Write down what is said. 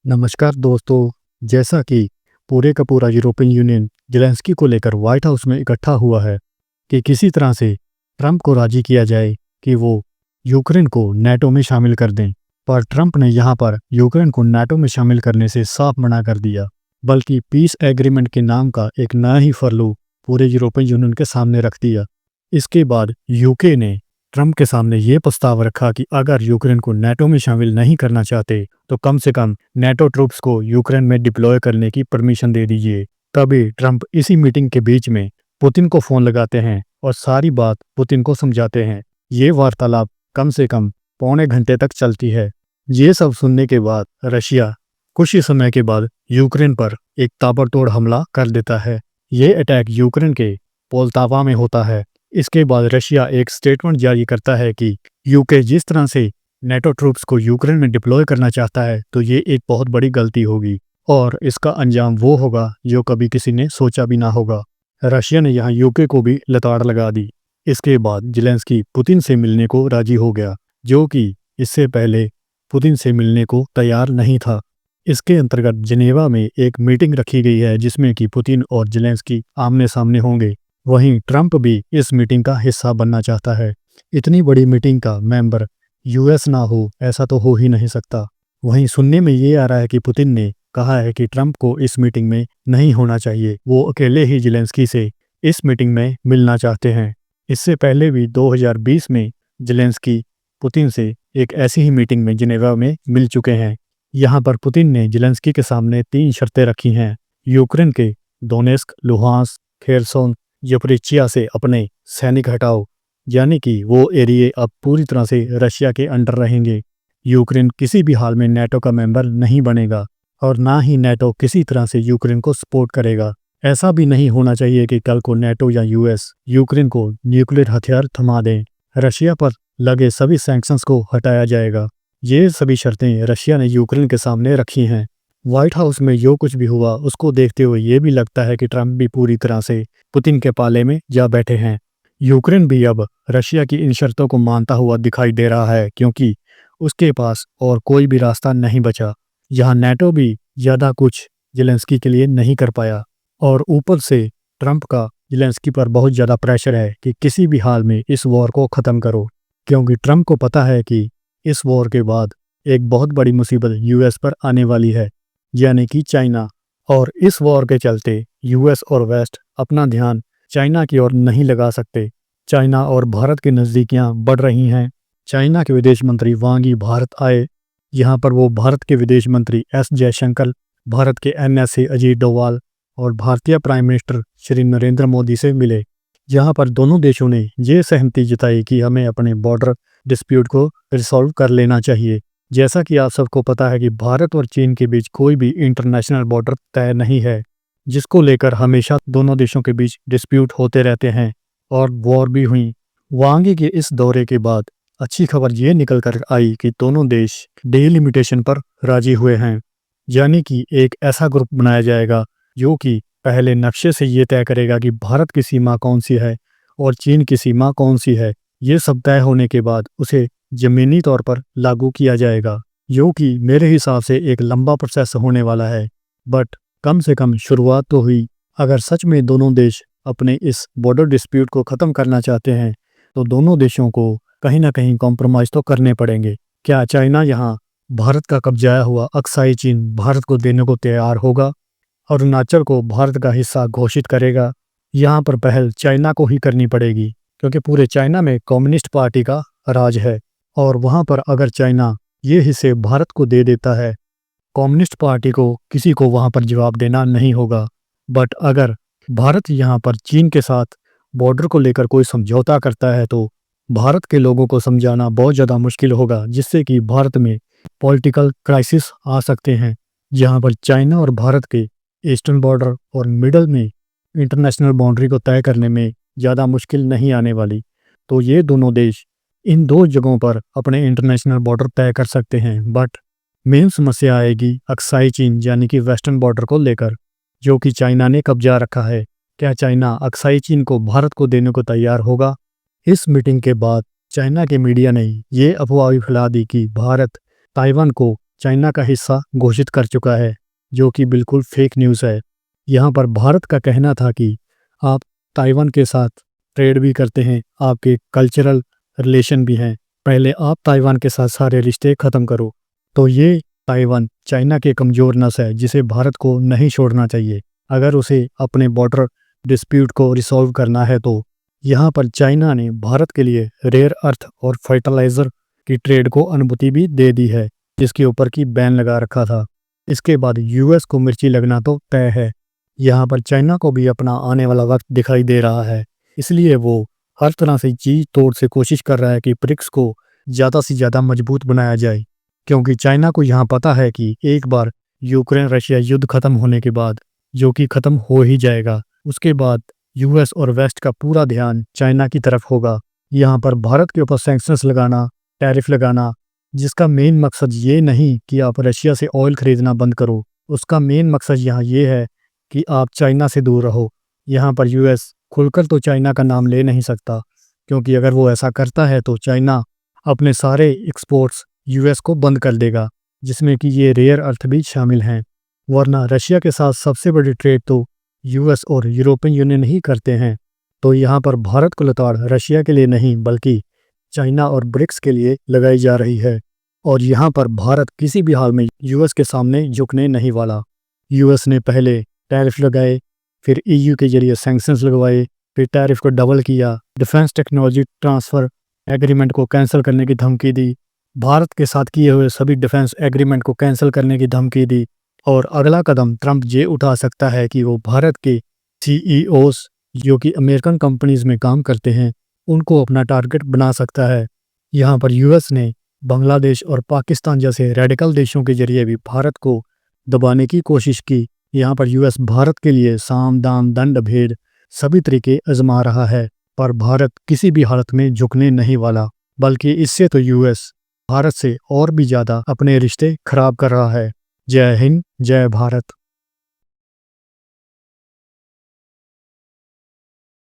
नमस्कार दोस्तों। जैसा कि पूरे का पूरा यूरोपियन यूनियन ज़ेलेंस्की को लेकर व्हाइट हाउस में इकट्ठा हुआ है कि किसी तरह से ट्रंप को राजी किया जाए कि वो यूक्रेन को नाटो में शामिल कर दें। पर ट्रंप ने यहाँ पर यूक्रेन को नाटो में शामिल करने से साफ मना कर दिया, बल्कि पीस एग्रीमेंट के नाम का एक नया ही फर्लू पूरे यूरोपियन यूनियन के सामने रख दिया। इसके बाद यूके ने ट्रंप के सामने ये प्रस्ताव रखा कि अगर यूक्रेन को नाटो में शामिल नहीं करना चाहते तो कम से कम नाटो ट्रूप्स को यूक्रेन में डिप्लॉय करने की परमिशन दे दीजिए। तभी ट्रंप इसी मीटिंग के बीच में पुतिन को फोन लगाते हैं और सारी बात पुतिन को समझाते हैं। ये वार्तालाप कम से कम पौने घंटे तक चलती है। ये सब सुनने के बाद रशिया कुछ ही समय के बाद यूक्रेन पर एक ताबड़तोड़ हमला कर देता है। ये अटैक यूक्रेन के पोल्तावा में होता है। इसके बाद रशिया एक स्टेटमेंट जारी करता है कि यूके जिस तरह से नाटो ट्रूप्स को यूक्रेन में डिप्लॉय करना चाहता है तो ये एक बहुत बड़ी गलती होगी और इसका अंजाम वो होगा जो कभी किसी ने सोचा भी ना होगा। रशिया ने यहाँ यूके को भी लताड़ लगा दी। इसके बाद ज़ेलेंस्की पुतिन से मिलने को राजी हो गया, जो कि इससे पहले पुतिन से मिलने को तैयार नहीं था। इसके अंतर्गत जिनेवा में एक मीटिंग रखी गई है जिसमें कि पुतिन और ज़ेलेंस्की आमने सामने होंगे। वहीं ट्रंप भी इस मीटिंग का हिस्सा बनना चाहता है। इतनी बड़ी मीटिंग का मेंबर यूएस ना हो ऐसा तो हो ही नहीं सकता। वहीं सुनने में ये आ रहा है कि पुतिन ने कहा है कि ट्रंप को इस मीटिंग में नहीं होना चाहिए, वो अकेले ही ज़ेलेंस्की से इस मीटिंग में मिलना चाहते हैं। इससे पहले भी 2020 में ज़ेलेंस्की पुतिन से एक ऐसी ही मीटिंग में जिनेवा में मिल चुके हैं। यहाँ पर पुतिन ने ज़ेलेंस्की के सामने 3 शर्तें रखी हैं। यूक्रेन के दोनेस्क, लुहांस्क, खेरसोन, ज़पोरिज़िया से अपने सैनिक हटाओ, यानी कि वो एरिए अब पूरी तरह से रशिया के अंडर रहेंगे। यूक्रेन किसी भी हाल में नाटो का मेंबर नहीं बनेगा और ना ही नाटो किसी तरह से यूक्रेन को सपोर्ट करेगा। ऐसा भी नहीं होना चाहिए कि कल को नाटो या यूएस यूक्रेन को न्यूक्लियर हथियार थमा दें। रशिया पर लगे सभी सैंक्शंस को हटाया जाएगा। ये सभी शर्तें रशिया ने यूक्रेन के सामने रखी हैं। व्हाइट हाउस में जो कुछ भी हुआ उसको देखते हुए ये भी लगता है कि ट्रंप भी पूरी तरह से पुतिन के पाले में जा बैठे हैं। यूक्रेन भी अब रशिया की इन शर्तों को मानता हुआ दिखाई दे रहा है, क्योंकि उसके पास और कोई भी रास्ता नहीं बचा। यहाँ नाटो भी ज़्यादा कुछ ज़ेलेंस्की के लिए नहीं कर पाया और ऊपर से ट्रंप का ज़ेलेंस्की पर बहुत ज़्यादा प्रेशर है कि किसी भी हाल में इस वॉर को ख़त्म करो, क्योंकि ट्रंप को पता है कि इस वॉर के बाद एक बहुत बड़ी मुसीबत यूएस पर आने वाली है, यानी कि चाइना। और इस वॉर के चलते यूएस और वेस्ट अपना ध्यान चाइना की ओर नहीं लगा सकते। चाइना और भारत की नज़दीकियां बढ़ रही हैं। चाइना के विदेश मंत्री वांग यी भारत आए। यहाँ पर वो भारत के विदेश मंत्री एस जयशंकर, भारत के एनएसए अजीत डोवाल और भारतीय प्राइम मिनिस्टर श्री नरेंद्र मोदी से मिले। यहाँ पर दोनों देशों ने ये सहमति जताई कि हमें अपने बॉर्डर डिस्प्यूट को रिसॉल्व कर लेना चाहिए। जैसा कि आप सबको पता है कि भारत और चीन के बीच कोई भी इंटरनेशनल बॉर्डर तय नहीं है, जिसको लेकर हमेशा दोनों देशों के बीच डिस्प्यूट होते रहते हैं और वॉर भी हुई। वांग यी के इस दौरे के बाद अच्छी खबर ये निकल कर आई कि दोनों देश डिलिमिटेशन पर राजी हुए हैं, यानी कि एक ऐसा ग्रुप बनाया जाएगा जो कि पहले नक्शे से ये तय करेगा कि भारत की सीमा कौन सी है और चीन की सीमा कौन सी है। ये सब तय होने के बाद उसे ज़मीनी तौर पर लागू किया जाएगा, जो कि मेरे हिसाब से एक लंबा प्रोसेस होने वाला है, बट कम से कम शुरुआत तो हुई। अगर सच में दोनों देश अपने इस बॉर्डर डिस्प्यूट को ख़त्म करना चाहते हैं तो दोनों देशों को कहीं ना कहीं कॉम्प्रोमाइज़ तो करने पड़ेंगे। क्या चाइना यहाँ भारत का कब्जाया हुआ अक्साई चीन भारत को देने को तैयार होगा? अरुणाचल को भारत का हिस्सा घोषित करेगा? यहाँ पर पहल चाइना को ही करनी पड़ेगी, क्योंकि पूरे चाइना में कम्युनिस्ट पार्टी का राज है और वहाँ पर अगर चाइना ये हिस्से भारत को दे देता है, कम्युनिस्ट पार्टी को किसी को वहाँ पर जवाब देना नहीं होगा। बट अगर भारत यहाँ पर चीन के साथ बॉर्डर को लेकर कोई समझौता करता है तो भारत के लोगों को समझाना बहुत ज़्यादा मुश्किल होगा, जिससे कि भारत में पॉलिटिकल क्राइसिस आ सकते हैं, जहाँ पर चाइना और भारत के ईस्टर्न बॉर्डर और मिडल में इंटरनेशनल बाउंड्री को तय करने में ज़्यादा मुश्किल नहीं आने वाली। तो ये दोनों देश इन 2 जगहों पर अपने इंटरनेशनल बॉर्डर तय कर सकते हैं। बट मेन समस्या आएगी अक्साई चीन यानी कि वेस्टर्न बॉर्डर को लेकर, जो कि चाइना ने कब्जा रखा है। क्या चाइना अक्साई चीन को भारत को देने को तैयार होगा? इस मीटिंग के बाद चाइना के मीडिया ने ये अफवाह भी फैला दी कि भारत ताइवान को चाइना का हिस्सा घोषित कर चुका है, जो कि बिल्कुल फेक न्यूज़ है। यहाँ पर भारत का कहना था कि आप ताइवान के साथ ट्रेड भी करते हैं, आपके कल्चरल रिलेशन भी हैं, पहले आप ताइवान के साथ सारे रिश्ते ख़त्म करो। तो ये ताइवान चाइना के कमज़ोर नस है, जिसे भारत को नहीं छोड़ना चाहिए। अगर उसे अपने बॉर्डर डिस्प्यूट को रिसॉल्व करना है तो यहाँ पर चाइना ने भारत के लिए रेयर अर्थ और फर्टिलाइज़र की ट्रेड को अनुमति भी दे दी है, जिसके ऊपर की बैन लगा रखा था। इसके बाद यूएस को मिर्ची लगना तो तय है। यहाँ पर चाइना को भी अपना आने वाला वक्त दिखाई दे रहा है, इसलिए वो हर तरह से जी तोड़ से कोशिश कर रहा है कि ब्रिक्स को ज़्यादा से ज़्यादा मजबूत बनाया जाए, क्योंकि चाइना को यहाँ पता है कि एक बार यूक्रेन रशिया युद्ध खत्म होने के बाद, जो कि खत्म हो ही जाएगा, उसके बाद यूएस और वेस्ट का पूरा ध्यान चाइना की तरफ होगा। यहाँ पर भारत के ऊपर सैंक्शंस लगाना, टैरिफ लगाना, जिसका मेन मकसद ये नहीं कि आप रशिया से ऑयल खरीदना बंद करो, उसका मेन मकसद यहाँ ये है कि आप चाइना से दूर रहो। यहाँ पर यूएस खुलकर तो चाइना का नाम ले नहीं सकता, क्योंकि अगर वो ऐसा करता है तो चाइना अपने सारे एक्सपोर्ट्स यूएस को बंद कर देगा, जिसमें कि ये रेयर अर्थ भी शामिल हैं। वरना रशिया के साथ सबसे बड़ी ट्रेड तो यूएस और यूरोपियन यूनियन ही करते हैं। तो यहाँ पर भारत को लताड़ रशिया के लिए नहीं बल्कि चाइना और ब्रिक्स के लिए लगाई जा रही है, और यहाँ पर भारत किसी भी हाल में यूएस के सामने झुकने नहीं वाला। यूएस ने पहले टैरिफ लगाए, फिर ईयू के जरिए सैंक्शंस लगवाए, फिर टैरिफ को डबल किया, डिफेंस टेक्नोलॉजी ट्रांसफ़र एग्रीमेंट को कैंसिल करने की धमकी दी, भारत के साथ किए हुए सभी डिफेंस एग्रीमेंट को कैंसिल करने की धमकी दी, और अगला कदम ट्रंप ये उठा सकता है कि वो भारत के सीईओस जो कि अमेरिकन कंपनीज में काम करते हैं, उनको अपना टारगेट बना सकता है। यहाँ पर यूएस ने बांग्लादेश और पाकिस्तान जैसे रेडिकल देशों के जरिए भी भारत को दबाने की कोशिश की। यहाँ पर यूएस भारत के लिए साम दाम दंड भेद सभी तरीके आजमा रहा है, पर भारत किसी भी हालत में झुकने नहीं वाला, बल्कि इससे तो यूएस भारत से और भी ज़्यादा अपने रिश्ते खराब कर रहा है। जय हिंद, जय भारत।